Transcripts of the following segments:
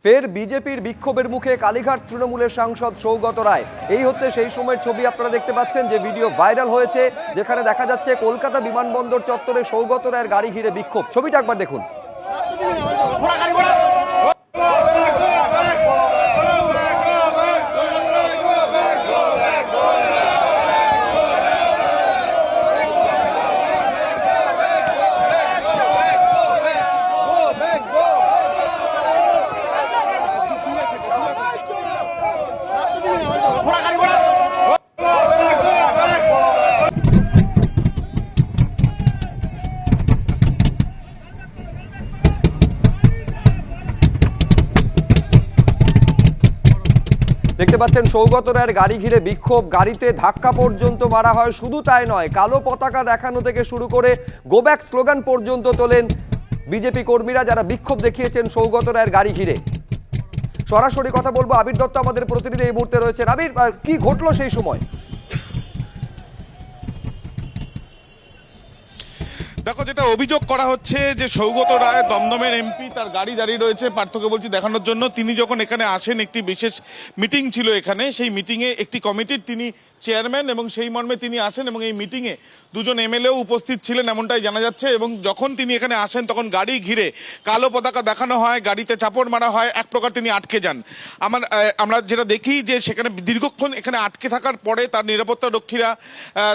ফের বিজেপির বিক্ষোভের মুখে কালীঘাট তৃণমূলের সাংসদ সৌগত রায়। এই হচ্ছে সেই সময়ের ছবি আপনারা দেখতে পাচ্ছেন, যে ভিডিও ভাইরাল হয়েছে, যেখানে দেখা যাচ্ছে কলকাতা বিমানবন্দর চত্বরে সৌগত রায়ের গাড়ি ঘিরে বিক্ষোভ। ছবিটা একবার দেখুন। দেখতে পাচ্ছেন সৌগত রায়ের গাড়ি ঘিরে বিক্ষোভ, গাড়িতে ধাক্কা পর্যন্ত মারা হয়। শুধু তাই নয়, কালো পতাকা দেখানো থেকে শুরু করে গো ব্যাক স্লোগান পর্যন্ত তোলেন বিজেপি কর্মীরা, যারা বিক্ষোভ দেখিয়েছেন সৌগত রায়ের গাড়ি ঘিরে। সরাসরি কথা বলবো, আবির দত্ত আমাদের প্রতিনিধি এই মুহূর্তে রয়েছেন। আবির, কি ঘটলো সেই সময়? দেখো, যেটা অভিযোগ করা হচ্ছে যে সৌগত রায় দমদমের এমপি, তার গাড়ি দাঁড়িয়ে রয়েছে পার্থকে বলছি দেখানোর জন্য। তিনি যখন এখানে আসেন, একটি বিশেষ মিটিং ছিল এখানে, সেই মিটিংয়ে একটি কমিটির তিনি চেয়ারম্যান এবং সেই মর্মে তিনি আসেন এবং এই মিটিংয়ে দুজন এমএলএও উপস্থিত ছিলেন এমনটাই জানা যাচ্ছে। এবং যখন তিনি এখানে আসেন তখন গাড়ি ঘিরে কালো পতাকা দেখানো হয়, গাড়িতে চাপড় মারা হয়, এক প্রকার তিনি আটকে যান। আমরা যেটা দেখি যে সেখানে দীর্ঘক্ষণ এখানে আটকে থাকার পরে তার নিরাপত্তা রক্ষীরা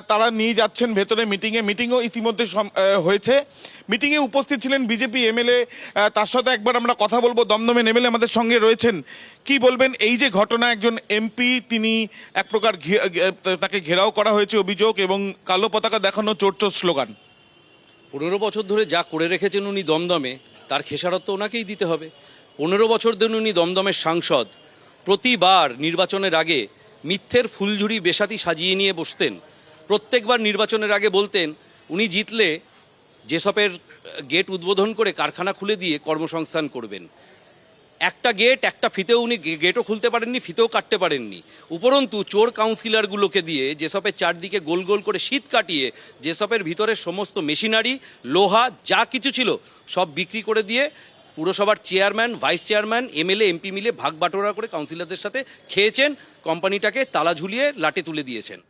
তারা নিয়ে যাচ্ছেন ভেতরে মিটিংও ইতিমধ্যে হয়েছে। মিটিংয়ে উপস্থিত ছিলেন বিজেপি এমএলএ, তার সাথে একবার আমরা কথা বলবো। দমদমের এমএলএ আমাদের সঙ্গে রয়েছেন। কি বলবেন এই যে ঘটনা, একজন এমপি তিনি এক প্রকার তাকে ঘেরাও করা হয়েছে অভিযোগ এবং কালো পতাকা দেখানো চোর স্লোগান। 15 বছর ধরে যা করে রেখেছেন উনি দমদমে, তার খেসারত তো ওনাকেই দিতে হবে। 15 বছর ধরে উনি দমদমের সাংসদ। প্রতিবার নির্বাচনের আগে মিথ্যের ফুলঝুরি বেশাতি সাজিয়ে নিয়ে বসতেন। প্রত্যেকবার নির্বাচনের আগে বলতেন উনি জিতলে যেসবের গেট উদ্বোধন করে কারখানা খুলে দিয়ে কর্মসংস্থান করবেন। একটা গেট, একটা ফিতেও উনি গেটও খুলতে পারেননি, ফিতেও কাটতে পারেননি। উপরন্তু চোর কাউন্সিলরগুলোকে দিয়ে যেসবের চারদিকে গোল গোল করে শীত কাটিয়ে যেসবের ভিতরে সমস্ত মেশিনারি, লোহা যা কিছু ছিল সব বিক্রি করে দিয়ে পুরসভার chairman, vice chairman, MLA, MP মিলে ভাগ বাটোয়ারা করে কাউন্সিলরদের সাথে খেয়েছেন, কোম্পানিটাকে তালা ঝুলিয়ে লাটে তুলে দিয়েছেন।